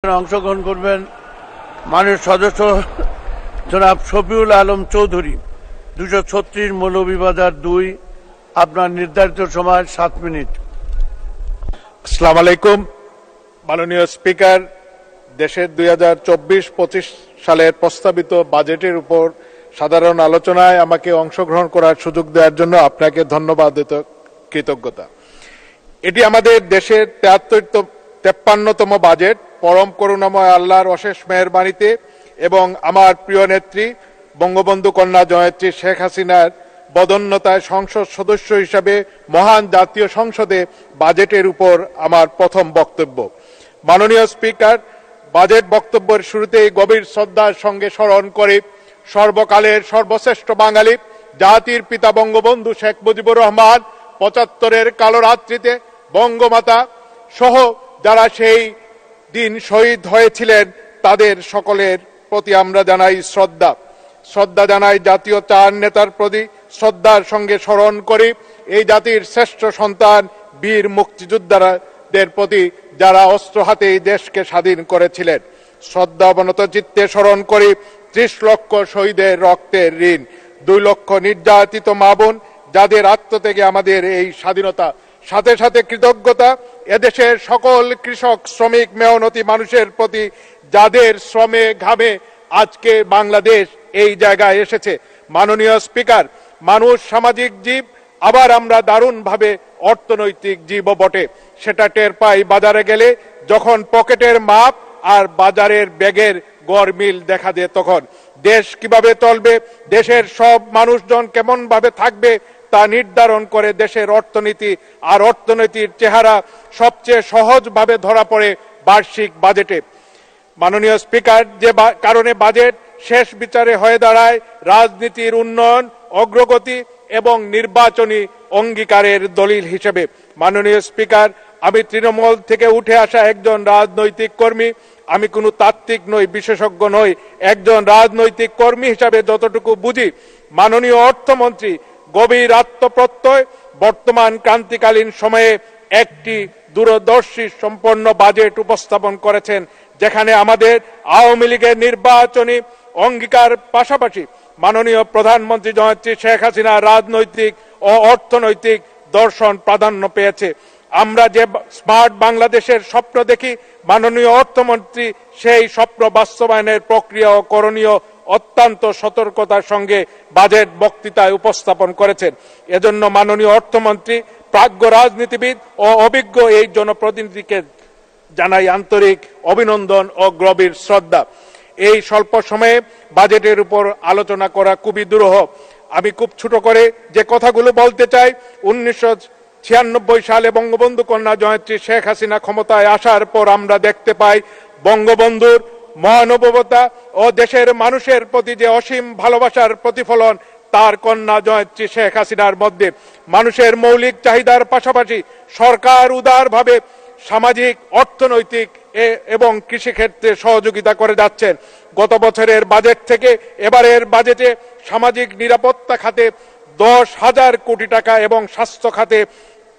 অংশগ্রহণ করবেন মাননীয় সদস্য জনাব শফিউল আলম চৌধুরী। 236 মৌলভীবাজার 2। আপনার নির্ধারিত সময় 7 মিনিট। আসসালামু আলাইকুম। মাননীয় স্পিকার, দেশের 2024-25 সালের প্রস্তাবিত বাজেটের উপর সাধারণ আলোচনায় আমাকে অংশগ্রহণ করার সুযোগ দেওয়ার জন্য আপনাকে ধন্যবাদ, কৃতজ্ঞতা। এটি আমাদের দেশের 53তম বাজেট। পরম করুণাময় আল্লাহর অশেষ মেহেরবানিতে এবং আমার প্রিয় নেত্রী বঙ্গবন্ধু কন্যা জয়নেত্রী শেখ হাসিনার বদন্যতায় সংসদ সদস্য হিসাবে মহান জাতীয় সংসদে বাজেটের উপর আমার প্রথম বক্তব্য। মাননীয় স্পিকার, বাজেট বক্তব্যের শুরুতেই গভীর শ্রদ্ধার সঙ্গে স্মরণ করে সর্বকালের সর্বশ্রেষ্ঠ বাঙালি জাতির পিতা বঙ্গবন্ধু শেখ মুজিবুর রহমান 75-এর কালো রাত্রিতে বঙ্গমাতা সহ যারা সেই দিন শহীদ হয়েছিলেন তাদের সকলের প্রতি আমরা জানাই শ্রদ্ধা জানাই জাতীয় 4 নেতার প্রতি শ্রদ্ধার সঙ্গে স্মরণ করি এই জাতির শ্রেষ্ঠ সন্তান বীর মুক্তিযোদ্ধাদের প্রতি যারা অস্ত্র হাতে এই দেশকে স্বাধীন করেছিলেন। শ্রদ্ধা অবনত চিত্তে স্মরণ করি 30 লক্ষ শহীদের রক্তের ঋণ, 2 লক্ষ নির্যাতিত মা বোন যাদের আত্মত্যাগে আমাদের এই স্বাধীনতা। সাথে সাথে কৃতজ্ঞতা এদেশের সকল কৃষক, শ্রমিক, মেহনতি মানুষের প্রতি যাদের শ্রমে ঘামে আজকে বাংলাদেশ এই জায়গায় এসেছে। মাননীয় স্পিকার, মানুষ সামাজিক জীব, আবার আমরা দারুণভাবে অর্থনৈতিক জীবও বটে। সেটা টের পাই বাজারে গেলে, যখন পকেটের মাপ আর বাজারের ব্যাগের গরমিল দেখা দেয় তখন। দেশ কিভাবে চলবে, দেশের সব মানুষজন কেমন ভাবে থাকবে তা নির্ধারণ করে দেশের অর্থনীতি। আর অর্থনীতির চেহারা সবচেয়ে সহজভাবে ধরা পড়ে বার্ষিক বাজেটে। মাননীয় স্পিকার, যে কারণে বাজেট শেষ বিচারে হয়ে দাঁড়ায় রাজনীতির উন্নয়ন, অগ্রগতি এবং নির্বাচনী অঙ্গীকারের দলিল হিসেবে। মাননীয় স্পিকার, আমি তৃণমূল থেকে উঠে আসা একজন রাজনৈতিক কর্মী। আমি কোনো তাত্ত্বিক নই, বিশেষজ্ঞ নই। একজন রাজনৈতিক কর্মী হিসাবে যতটুকু বুঝি, মাননীয় অর্থমন্ত্রী গভীর আত্মপ্রত্যয় বর্তমান ক্রান্তিকালীন সময়ে একটি দূরদর্শী সম্পন্ন বাজেট উপস্থাপন করেছেন, যেখানে আমাদের আওয়ামী লীগের নির্বাচনী অঙ্গীকার পাশাপাশি মাননীয় প্রধানমন্ত্রী জয়নেত্রী শেখ হাসিনার রাজনৈতিক ও অর্থনৈতিক দর্শন প্রাধান্য পেয়েছে। আমরা যে স্মার্ট বাংলাদেশের স্বপ্ন দেখি, মাননীয় অর্থমন্ত্রী সেই স্বপ্ন বাস্তবায়নের প্রক্রিয়া ও করণীয় অত্যন্ত সতর্কতার সঙ্গে বাজেট বক্তৃতায় উপস্থাপন করেছেন। এজন্য মাননীয় অর্থমন্ত্রী, প্রাজ্ঞ রাজনীতিবিদ ও অভিজ্ঞ এই জনপ্রতিনিধিকে জানাই আন্তরিক অভিনন্দন ও গভীর শ্রদ্ধা। এই স্বল্প সময়ে বাজেটের উপর আলোচনা করা খুবই দুরূহ। আমি খুব ছোট করে যে কথাগুলো বলতে চাই, 1996 সালে বঙ্গবন্ধু কন্যা জয়নেত্রী শেখ হাসিনা ক্ষমতায় আসার পর আমরা দেখতে পাই বঙ্গবন্ধুর মহানুভবতা ও দেশের মানুষের প্রতি যে অসীম ভালোবাসার প্রতিফলন তার কন্যা জয়নেত্রী শেখ হাসিনার মধ্যে। মানুষের মৌলিক চাহিদার পাশাপাশি সরকার উদারভাবে সামাজিক, অর্থনৈতিক এবং কৃষিক্ষেত্রে সহযোগিতা করে যাচ্ছেন। গত বছরের বাজেট থেকে এবারের বাজেটে সামাজিক নিরাপত্তা খাতে 10,000 কোটি টাকা এবং স্বাস্থ্য খাতে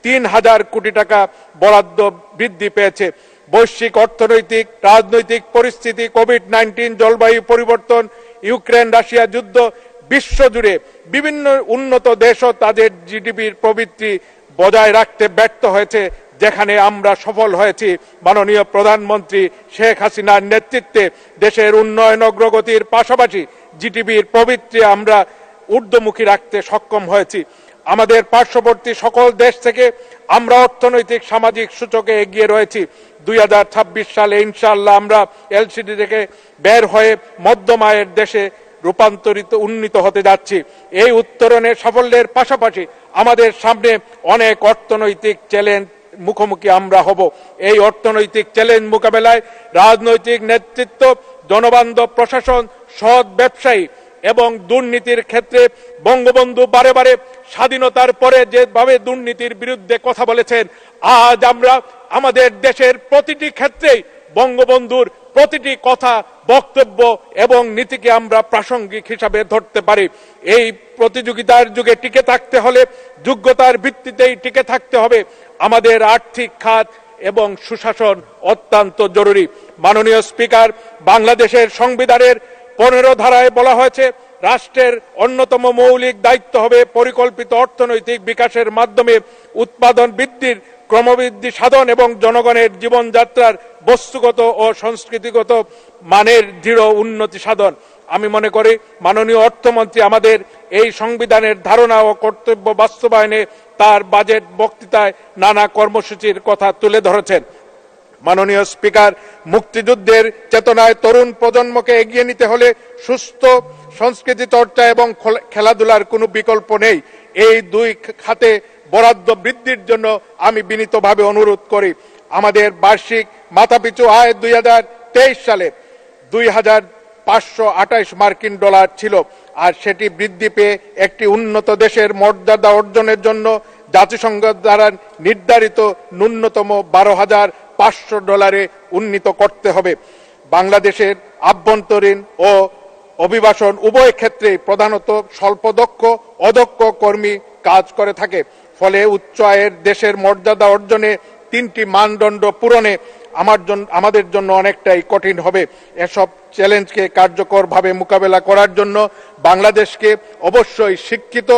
3,000 কোটি টাকা বরাদ্দ বৃদ্ধি পেয়েছে। বৈশ্বিক অর্থনৈতিক রাজনৈতিক পরিস্থিতি, কোভিড-19, জলবায়ু পরিবর্তন, ইউক্রেন রাশিয়া যুদ্ধ, বিশ্বজুড়ে বিভিন্ন উন্নত দেশও তাদের জিডিপির প্রবৃদ্ধি বজায় রাখতে ব্যর্থ হয়েছে, যেখানে আমরা সফল হয়েছি। মাননীয় প্রধানমন্ত্রী শেখ হাসিনার নেতৃত্বে দেশের উন্নয়ন অগ্রগতির পাশাপাশি জিডিপির প্রবৃদ্ধি আমরা ঊর্ধ্বমুখী রাখতে সক্ষম হয়েছি। আমাদের পার্শ্ববর্তী সকল দেশ থেকে আমরা অর্থনৈতিক সামাজিক সূচকে এগিয়ে রয়েছি। 2026 সালে ইনশাআল্লাহ আমরা এলসিডি থেকে বের হয়ে মধ্যম আয়ের দেশে উন্নীত হতে যাচ্ছি। এই উত্তরণের সাফল্যের পাশাপাশি আমাদের সামনে অনেক অর্থনৈতিক চ্যালেঞ্জ মুখোমুখি আমরা হব। এই অর্থনৈতিক চ্যালেঞ্জ মোকাবেলায় রাজনৈতিক নেতৃত্ব, জনবান্ধব প্রশাসন, সৎ ব্যবসায়ী এবং দুর্নীতির ক্ষেত্রে বঙ্গবন্ধু বারে বারে স্বাধীনতার পরে যেভাবে দুর্নীতির বিরুদ্ধে কথা বলেছেন, আজ আমরা আমাদের দেশের প্রতিটি ক্ষেত্রেই বঙ্গবন্ধুর প্রতিটি কথা, বক্তব্য এবং নীতিকে আমরা প্রাসঙ্গিক হিসাবে ধরতে পারি। এই প্রতিযোগিতার যুগে টিকে থাকতে হলে যোগ্যতার ভিত্তিতেই টিকে থাকতে হবে। আমাদের আর্থিক খাত এবং সুশাসন অত্যন্ত জরুরি। মাননীয় স্পিকার, বাংলাদেশের সংবিধানের 15 ধারায় বলা হয়েছে, রাষ্ট্রের অন্যতম মৌলিক দায়িত্ব হবে পরিকল্পিত অর্থনৈতিক বিকাশের মাধ্যমে উৎপাদন বৃদ্ধির ক্রমবৃদ্ধি সাধন এবং জনগণের জীবনযাত্রার বস্তুগত ও সংস্কৃতিগত মানের দৃঢ় উন্নতি সাধন। আমি মনে করি মাননীয় অর্থমন্ত্রী আমাদের এই সংবিধানের ধারণা ও কর্তব্য বাস্তবায়নে তার বাজেট বক্তৃতায় নানা কর্মসূচির কথা তুলে ধরেছেন। মাননীয় স্পিকার, মুক্তিযুদ্ধের চেতনায় তরুণ প্রজন্মকে এগিয়ে নিতে হলে সুস্থ সংস্কৃতি চর্চা এবং খেলাধুলার কোনো বিকল্প নেই। এই দুই খাতে বরাদ্দ বৃদ্ধির জন্য আমি বিনীতভাবে অনুরোধ করি। আমাদের বার্ষিক মাথাপিছু আয় 2023 সালে $2,528 ছিল, আর সেটি বৃদ্ধি পেয়ে একটি উন্নত দেশের মর্যাদা অর্জনের জন্য জাতিসংঘ দ্বারা নির্ধারিত ন্যূনতম $12,500 উন্নীত করতে হবে। বাংলাদেশের আভ্যন্তরীণ ও অভিবাসন উভয় ক্ষেত্রে প্রধানত স্বল্পদক্ষ অদক্ষ কর্মী কাজ করে থাকে। ফলে উচ্চ আয়ের দেশের মর্যাদা অর্জনে 3টি মানদণ্ড পূরণে আমাদের জন্য অনেকটাই কঠিন হবে। এসব চ্যালেঞ্জকে কার্যকরভাবে মোকাবেলা করার জন্য বাংলাদেশকে অবশ্যই শিক্ষিত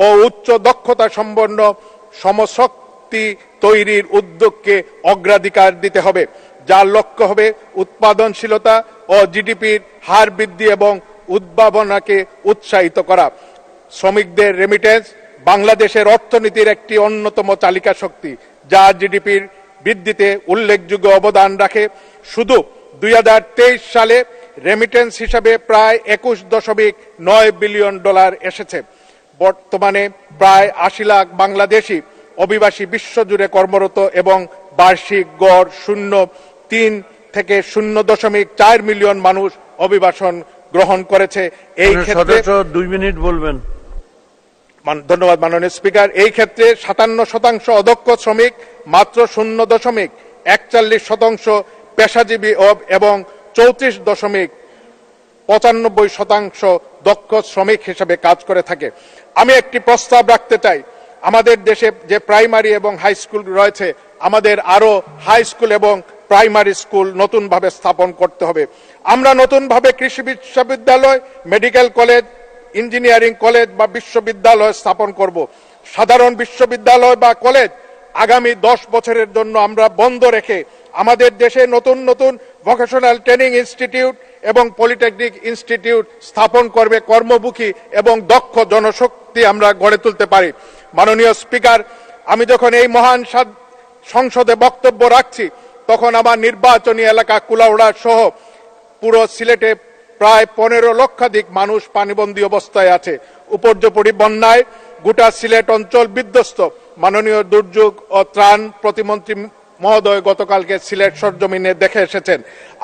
ও উচ্চ দক্ষতা সম্পন্ন সমশক্তি তৈরির উদ্যোগকে অগ্রাধিকার দিতে হবে, যার লক্ষ্য হবে উৎপাদনশীলতা ও জিডিপির হার বৃদ্ধি এবং উদ্ভাবনাকে উৎসাহিত করা। শ্রমিকদের রেমিটেন্স বাংলাদেশের অর্থনীতির একটি অন্যতম চালিকা শক্তি, যা জিডিপির বৃদ্ধিতে উল্লেখযোগ্য অবদান রাখে। শুধু 2023 সালে রেমিটেন্স হিসাবে প্রায় $21.9 বিলিয়ন এসেছে। বর্তমানে প্রায় 80 লাখ বাংলাদেশি অভিবাসী বিশ্বজুড়ে কর্মরত এবং বার্ষিক গড় 0.3 থেকে 0.4 মিলিয়ন মানুষ অভিবাসন গ্রহণ করেছে। এই ক্ষেত্রে 2 মিনিট বলবেন। ধন্যবাদ মাননীয় স্পিকার। এই ক্ষেত্রে 57% অদক্ষ শ্রমিক, মাত্র 0.41% পেশাজীবী এবং 34.95% দক্ষ শ্রমিক হিসেবে কাজ করে থাকে। আমি একটি প্রস্তাব রাখতে চাই। আমাদের দেশে যে প্রাইমারি এবং হাই স্কুল রয়েছে, আমাদের আরো হাই স্কুল এবং প্রাইমারি স্কুল নতুনভাবে স্থাপন করতে হবে। আমরা নতুনভাবে কৃষি বিশ্ববিদ্যালয়, মেডিকেল কলেজ, ইঞ্জিনিয়ারিং কলেজ বা বিশ্ববিদ্যালয় স্থাপন করব। সাধারণ বিশ্ববিদ্যালয় বা কলেজ আগামী 10 বছরের জন্য আমরা বন্ধ রেখে আমাদের দেশে নতুন নতুন ভোকেশনাল ট্রেনিং ইনস্টিটিউট এবং পলিটেকনিক ইনস্টিটিউট স্থাপন করবে কর্মমুখী এবং দক্ষ জনশক্তি আমরা গড়ে তুলতে পারি। মাননীয় স্পিকার, আমি যখন এই মহান সংসদে বক্তব্য রাখছি, তখন আমার নির্বাচনী এলাকা কুলাউড়া সহ পুরো সিলেটে প্রায় 15 লক্ষাধিক মানুষ পানিবন্দী অবস্থায় আছে। উপর্যুপরি বন্যায় গোটা সিলেট অঞ্চল বিধ্বস্ত। মাননীয় দুর্যোগ ও ত্রাণ প্রতিমন্ত্রী মহোদয় গতকালকে সিলেট সরজমিনে দেখে এসেছেন।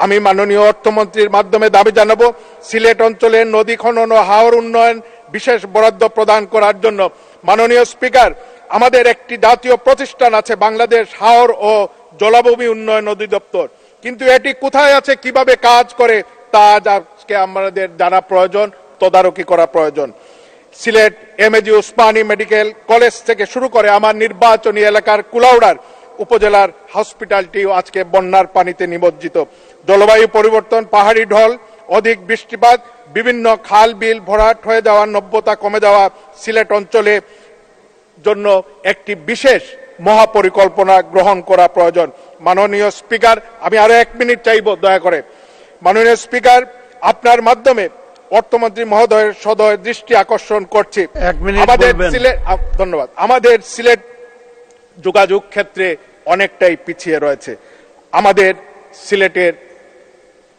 আমি মাননীয় অর্থমন্ত্রীর মাধ্যমে দাবি জানাবো, সিলেট অঞ্চলের নদী খনন ও হাওর উন্নয়ন বিশেষ বরাদ্দ প্রদান করার জন্য। মাননীয় স্পিকার, আমাদের একটি জাতীয় প্রতিষ্ঠান আছে, বাংলাদেশ হাওর ও জলাভূমি উন্নয়ন অধিদপ্তর, কিন্তু এটি কোথায় আছে, কিভাবে কাজ করে, তা আজকে আমাদের জানা প্রয়োজন, তদারকি করা প্রয়োজন। Sylhet MAG Usmani medical college থেকে শুরু করে আমার নির্বাচনী এলাকার কুলাউড়ার উপজেলার হসপিটালটিও আজকে বন্যার পানিতে নিমজ্জিত। জলবায়ু পরিবর্তন, পাহাড়ি ঢল, অধিক বৃষ্টিপাত, বিভিন্ন খাল বিল ভরাট হয়ে যাওয়া, নব্যতা কমে যাওয়া সিলেট অঞ্চলে জন্য একটি বিশেষ মহাপরিকল্পনা গ্রহণ করা প্রয়োজন। মাননীয় স্পিকার, আমি আরো 1 মিনিট চাইব দয়া করে। মাননীয় স্পিকার, আপনার মাধ্যমে অর্থমন্ত্রী মহোদয়ের সদয় দৃষ্টি আকর্ষণ করছি। আমাদের সিলেট, ধন্যবাদ, আমাদের সিলেট যোগাযোগ ক্ষেত্রে অনেকটাই পিছিয়ে রয়েছে। আমাদের সিলেটের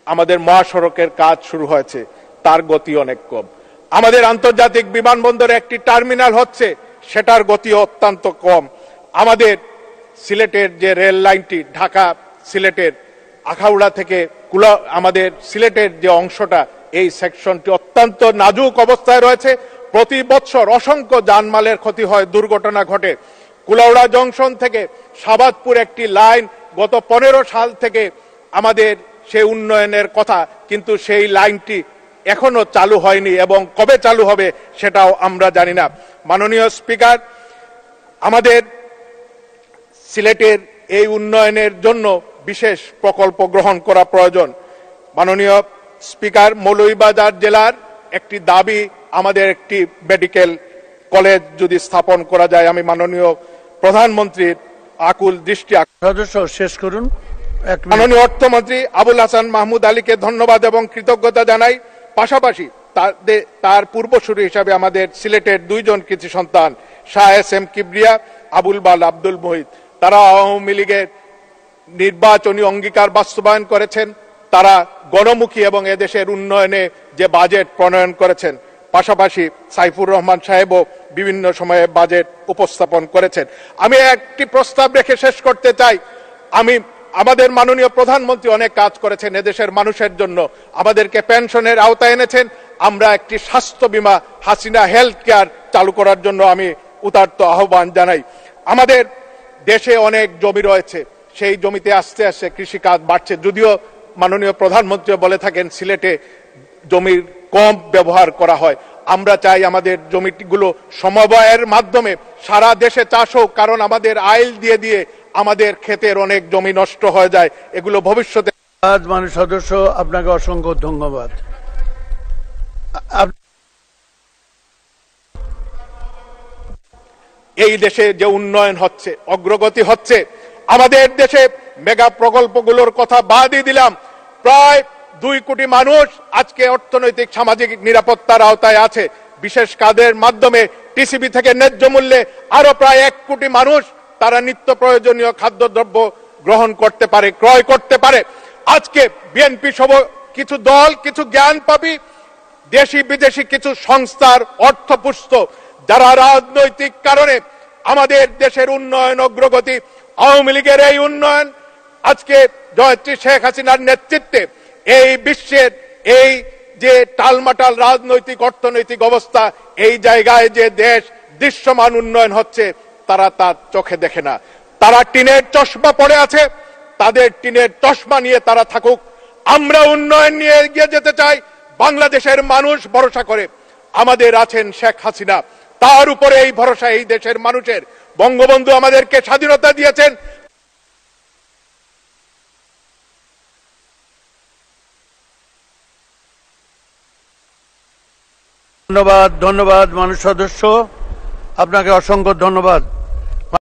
আমাদের মহাসড়কের কাজ শুরু হয়েছে, তার গতি অনেক কম। আমাদের আন্তর্জাতিক বিমানবন্দরে একটি টার্মিনাল হচ্ছে, সেটার গতি অত্যন্ত কম। আমাদের সিলেটের যে রেল লাইনটি ঢাকা সিলেটের আখাউড়া থেকে আমাদের সিলেটের যে অংশটা, এই সেকশনটি অত্যন্ত নাজুক অবস্থায় রয়েছে। প্রতি বছর অসংখ্য জানমালের ক্ষতি হয়, দুর্ঘটনা ঘটে। কুলাউড়া জংশন থেকে সাবাদপুর একটি লাইন গত 15 সাল থেকে আমাদের সেই উন্নয়নের কথা, কিন্তু সেই লাইনটি এখনো চালু হয়নি এবং কবে চালু হবে সেটাও আমরা জানি না। মাননীয় স্পিকার, আমাদের সিলেটের এই উন্নয়নের জন্য বিশেষ প্রকল্প গ্রহণ করা প্রয়োজন। মাননীয় স্পিকার, মৌলভীবাজার জেলার একটি দাবি, আমাদের একটি মেডিকেল কলেজ যদি স্থাপন করা যায়, আমি মাননীয় প্রধানমন্ত্রীর আকুল দৃষ্টি সদস্য শেষ করুন। মাননীয় অর্থমন্ত্রী আবুল হাসান মাহমুদ আলীকে ধন্যবাদ এবং কৃতজ্ঞতা জানাই। পাশাপাশি তার পূর্বসূরি হিসাবে আমাদের সিলেটের দুইজন কৃতি সন্তান শাহ এস এম কিবরিয়া, আবুল বাল আব্দুল মুহিত, তারা আওয়ামী লীগের নির্বাচনী অঙ্গীকার বাস্তবায়ন করেছেন, তারা গণমুখী এবং এদেশের উন্নয়নে যে বাজেট প্রণয়ন করেছেন। পাশাপাশি সাইফুর রহমান সাহেবও বিভিন্ন সময়ে বাজেট উপস্থাপন করেছেন। আমি একটি প্রস্তাব রেখে শেষ করতে চাই। আমাদের মাননীয় প্রধানমন্ত্রী অনেক কাজ করেছেন এদেশের মানুষের জন্য, আমাদেরকে পেনশনের আওতায় এনেছেন। আমরা একটি স্বাস্থ্য বীমা, হাসিনা হেলথ কেয়ার চালু করার জন্য আমি উদাত্ত আহ্বান জানাই। আমাদের দেশে অনেক জমি রয়েছে, সেই জমিতে আস্তে আস্তে কৃষিকাজ বাড়ছে। যদিও মাননীয় প্রধানমন্ত্রী বলে থাকেন সিলেটে জমির কম ব্যবহার করা হয়, আমরা চাই আমাদের জমিগুলো সমবায়ের মাধ্যমে সারা দেশে চাষ হোক, কারণ আমাদের আইল দিয়ে দিয়ে আমাদের ক্ষেতের অনেক জমি নষ্ট হয়ে যায়। এগুলো ভবিষ্যতে মাননীয় সদস্য, আপনাকে অসংখ্য ধন্যবাদ। এই দেশে যে উন্নয়ন হচ্ছে, অগ্রগতি হচ্ছে, আমাদের দেশে মেগা প্রকল্পগুলোর কথা বাদই দিলাম, প্রায় 2 কোটি মানুষ আজকে অর্থনৈতিক সামাজিক নিরাপত্তার আওতায় আছে। বিশেষ কাজের মাধ্যমে টিসিবি থেকে ন্যায্য মূল্যে আরো প্রায় 1 কোটি মানুষ তারা নিত্য প্রয়োজনীয় খাদ্যদ্রব্য গ্রহণ করতে পারে, ক্রয় করতে পারে। আজকে বিএনপি সহ কিছু দল, কিছু জ্ঞানপাপী দেশি বিদেশি কিছু সংস্থার অর্থপুষ্ট, যারা রাজনৈতিক কারণে আমাদের দেশের উন্নয়ন অগ্রগতি, আওয়ামী লীগের এই উন্নয়ন, আজকে জয়ত্রী শেখ হাসিনার নেতৃত্বে এই বিশ্বের এই যে টালমাটাল রাজনৈতিক অর্থনৈতিক অবস্থা, এই জায়গায় যে দেশ দৃশ্যমান উন্নয়ন হচ্ছে, তারা তার চোখে দেখে না। তারা টিনের চশমা পড়ে আছে, তাদের টিনের চশমা নিয়ে তারা থাকুক। আমরা উন্নয়ন নিয়ে এগিয়ে যেতে চাই। বাংলাদেশের মানুষ ভরসা করে, আমাদের আছেন শেখ হাসিনা, তার উপরে এই ভরসা এই দেশের মানুষের। বঙ্গবন্ধু আমাদেরকে স্বাধীনতা দিয়েছেন। ধন্যবাদ মাননীয় সদস্য, আপনাকে অসংখ্য ধন্যবাদ।